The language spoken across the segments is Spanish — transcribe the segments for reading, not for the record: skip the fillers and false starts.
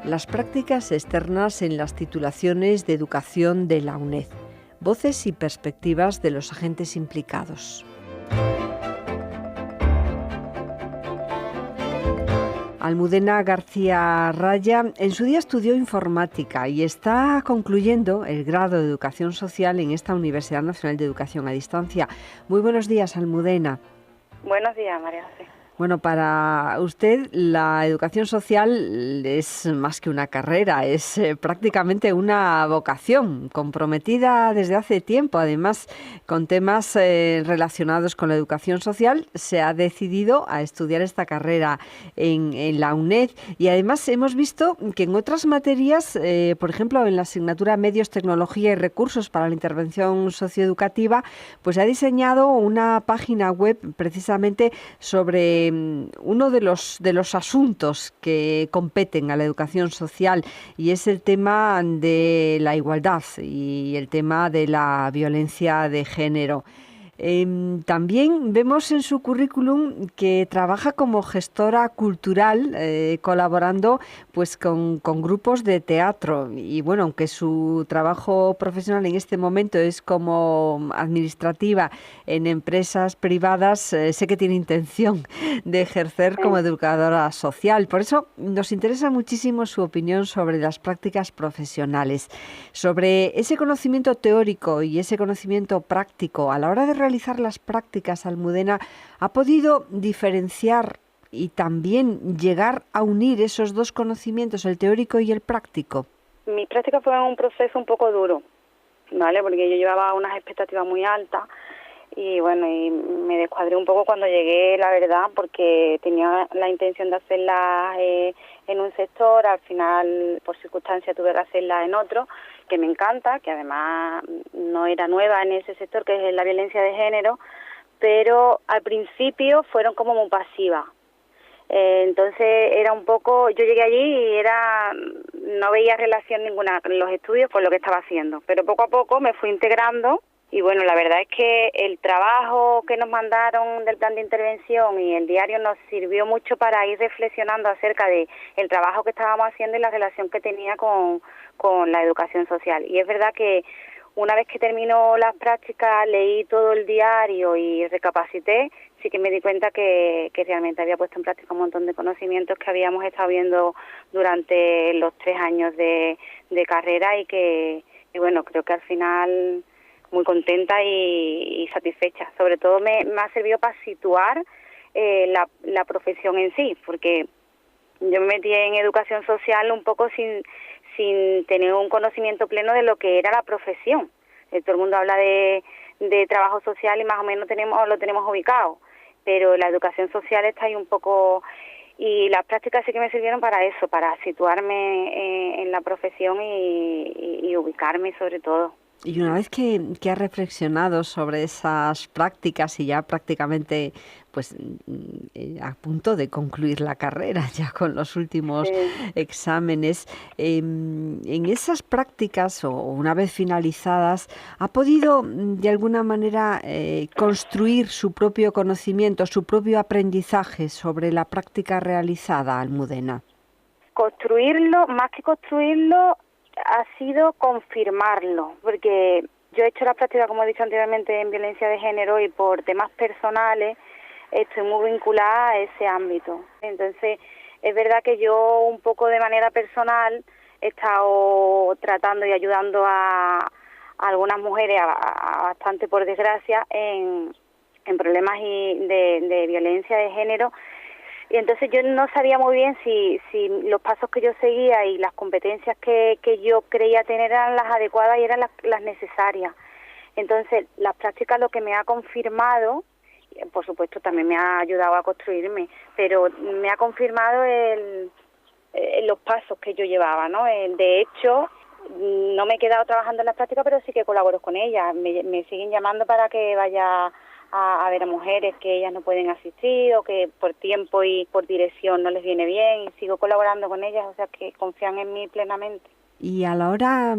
las prácticas externas en las titulaciones de educación de la UNED. Voces y perspectivas de los agentes implicados. Almudena García Raya en su día estudió informática y está concluyendo el grado de Educación Social en esta Universidad Nacional de Educación a Distancia. Muy buenos días, Almudena. Buenos días, María José. Bueno, para usted la educación social es más que una carrera, es prácticamente una vocación comprometida desde hace tiempo. Además, con temas relacionados con la educación social, se ha decidido a estudiar esta carrera en la UNED. Y además hemos visto que en otras materias, por ejemplo, en la asignatura Medios, Tecnología y Recursos para la Intervención Socioeducativa, pues ha diseñado una página web precisamente sobre uno de los asuntos que competen a la educación social, y es el tema de la igualdad y el tema de la violencia de género. También vemos en su currículum que trabaja como gestora cultural, colaborando pues con grupos de teatro. Y bueno, aunque su trabajo profesional en este momento es como administrativa en empresas privadas, sé que tiene intención de ejercer como educadora social. Por eso nos interesa muchísimo su opinión sobre las prácticas profesionales, sobre ese conocimiento teórico y ese conocimiento práctico. A la hora de realizar las prácticas, Almudena, ¿ha podido diferenciar y también llegar a unir esos dos conocimientos, el teórico y el práctico? Mi práctica fue un proceso un poco duro, ¿vale? Porque yo llevaba unas expectativas muy altas y bueno, y me descuadré un poco cuando llegué, la verdad, porque tenía la intención de hacerla en un sector. Al final, por circunstancias, tuve que hacerla en otro, que me encanta, que además no era nueva en ese sector, que es la violencia de género, pero al principio fueron como muy pasivas. Entonces era un poco, yo llegué allí y no veía relación ninguna con los estudios con lo que estaba haciendo, pero poco a poco me fui integrando. Y bueno, la verdad es que el trabajo que nos mandaron del plan de intervención y el diario nos sirvió mucho para ir reflexionando acerca de el trabajo que estábamos haciendo y la relación que tenía con la educación social. Y es verdad que una vez que terminó las prácticas, leí todo el diario y recapacité, sí que me di cuenta que realmente había puesto en práctica un montón de conocimientos que habíamos estado viendo durante los 3 años de carrera y bueno, creo que al final muy contenta y satisfecha. Sobre todo me ha servido para situar la profesión en sí, porque yo me metí en educación social un poco sin tener un conocimiento pleno de lo que era la profesión. Todo el mundo habla de trabajo social y más o menos lo tenemos ubicado, pero la educación social está ahí un poco, y las prácticas sí que me sirvieron para eso, para situarme en la profesión y ubicarme sobre todo. Y una vez que has reflexionado sobre esas prácticas y ya prácticamente pues a punto de concluir la carrera, ya con los últimos exámenes, en esas prácticas o una vez finalizadas, ¿ha podido de alguna manera construir su propio conocimiento, su propio aprendizaje sobre la práctica realizada, Almudena? Construirlo, más que construirlo, ha sido confirmarlo, porque yo he hecho la práctica, como he dicho anteriormente, en violencia de género y por temas personales estoy muy vinculada a ese ámbito. Entonces, es verdad que yo un poco de manera personal he estado tratando y ayudando a algunas mujeres, bastante por desgracia, en problemas de violencia de género. Y entonces yo no sabía muy bien si los pasos que yo seguía y las competencias que yo creía tener eran las adecuadas y eran las necesarias. Entonces, las prácticas lo que me ha confirmado, por supuesto también me ha ayudado a construirme, pero me ha confirmado los pasos que yo llevaba, ¿no? De hecho, no me he quedado trabajando en las prácticas, pero sí que colaboro con ellas. Me siguen llamando para que vaya a ver a mujeres que ellas no pueden asistir o que por tiempo y por dirección no les viene bien, y sigo colaborando con ellas, o sea que confían en mí plenamente. Y a la hora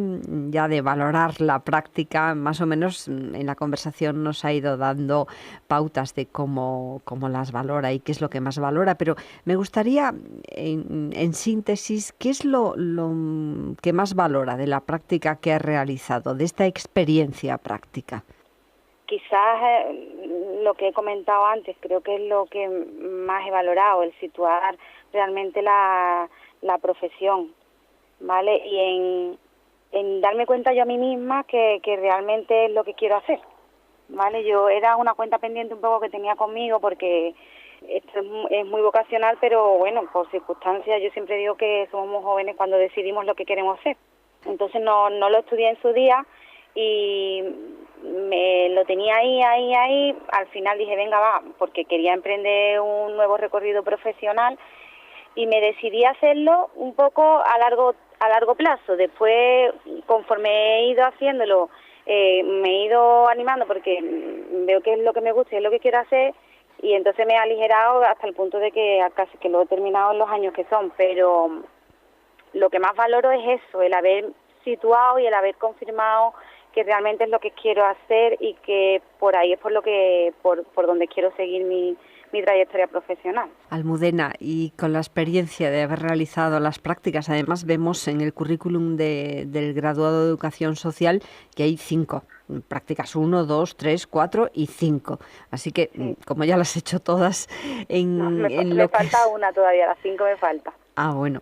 ya de valorar la práctica, más o menos en la conversación nos ha ido dando pautas de cómo las valora y qué es lo que más valora, pero me gustaría, en síntesis, ¿qué es lo que más valora de la práctica que ha realizado, de esta experiencia práctica? Quizás lo que he comentado antes, creo que es lo que más he valorado, el situar realmente la profesión, ¿vale? Y en darme cuenta yo a mí misma que realmente es lo que quiero hacer, ¿vale? Yo era una cuenta pendiente un poco que tenía conmigo porque esto es muy vocacional, pero bueno, por circunstancias yo siempre digo que somos muy jóvenes cuando decidimos lo que queremos hacer. Entonces no lo estudié en su día y me lo tenía ahí, al final dije venga va, porque quería emprender un nuevo recorrido profesional y me decidí a hacerlo un poco a largo plazo. Después, conforme he ido haciéndolo, me he ido animando porque veo que es lo que me gusta y es lo que quiero hacer, y entonces me he aligerado hasta el punto de que casi que lo he terminado en los años que son, pero lo que más valoro es eso, el haber situado y el haber confirmado que realmente es lo que quiero hacer y que por ahí es por donde quiero seguir mi trayectoria profesional. Almudena, y con la experiencia de haber realizado las prácticas, además vemos en el currículum del graduado de Educación Social que hay 5 prácticas, 1, 2, 3, 4 y 5. Así que, sí, como ya las he hecho todas, me falta una todavía, las 5 me falta. Ah, bueno,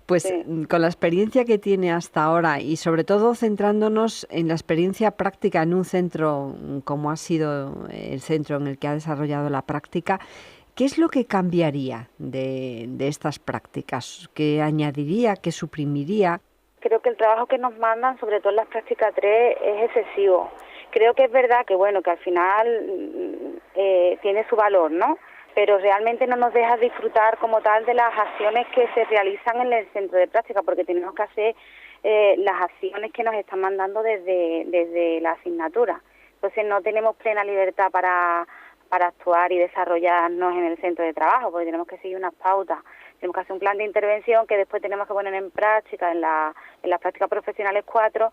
pues sí, con la experiencia que tiene hasta ahora y sobre todo centrándonos en la experiencia práctica en un centro como ha sido el centro en el que ha desarrollado la práctica, ¿qué es lo que cambiaría de estas prácticas? ¿Qué añadiría? ¿Qué suprimiría? Creo que el trabajo que nos mandan, sobre todo en las prácticas 3, es excesivo. Creo que es verdad que bueno, que al final tiene su valor, ¿no? Pero realmente no nos deja disfrutar como tal de las acciones que se realizan en el centro de práctica, porque tenemos que hacer las acciones que nos están mandando desde la asignatura. Entonces no tenemos plena libertad para actuar y desarrollarnos en el centro de trabajo, porque tenemos que seguir unas pautas, tenemos que hacer un plan de intervención que después tenemos que poner en práctica en las prácticas profesionales 4,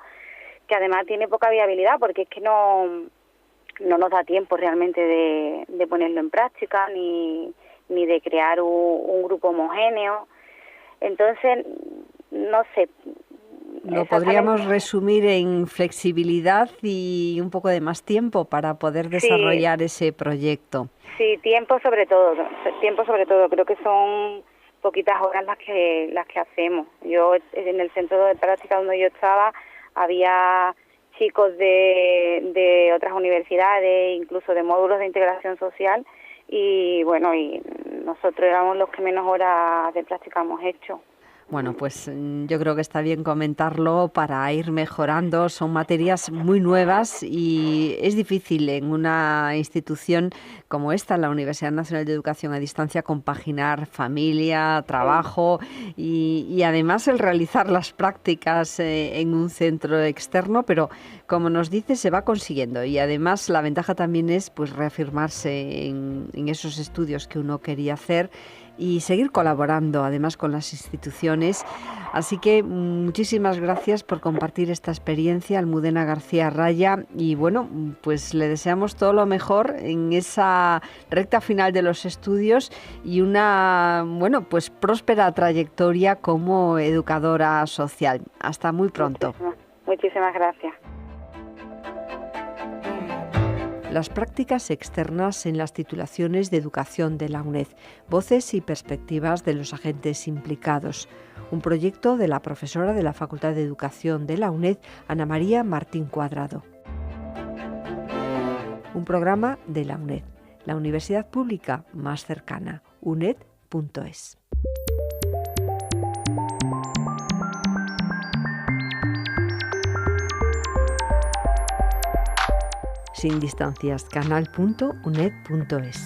que además tiene poca viabilidad, porque es que no nos da tiempo realmente de ponerlo en práctica ni de crear un grupo homogéneo. Entonces, no sé. Lo podríamos resumir en flexibilidad y un poco de más tiempo para poder desarrollar ese proyecto. Sí, tiempo sobre todo. Creo que son poquitas horas las que hacemos. Yo en el centro de práctica donde yo estaba había chicos de otras universidades, incluso de módulos de integración social, y bueno, y nosotros éramos los que menos horas de práctica hemos hecho. Bueno, pues yo creo que está bien comentarlo para ir mejorando. Son materias muy nuevas y es difícil en una institución como esta, la Universidad Nacional de Educación a Distancia, compaginar familia, trabajo y además el realizar las prácticas en un centro externo, pero como nos dice, se va consiguiendo y además la ventaja también es pues reafirmarse en esos estudios que uno quería hacer y seguir colaborando además con las instituciones. Así que muchísimas gracias por compartir esta experiencia, Almudena García Raya, y bueno, pues le deseamos todo lo mejor en esa recta final de los estudios y una, bueno, pues próspera trayectoria como educadora social. Hasta muy pronto. Muchísimas gracias. Las prácticas externas en las titulaciones de educación de la UNED, voces y perspectivas de los agentes implicados. Un proyecto de la profesora de la Facultad de Educación de la UNED, Ana María Martín Cuadrado. Un programa de la UNED, la universidad pública más cercana, uned.es. Sin distancias, canal.uned.es.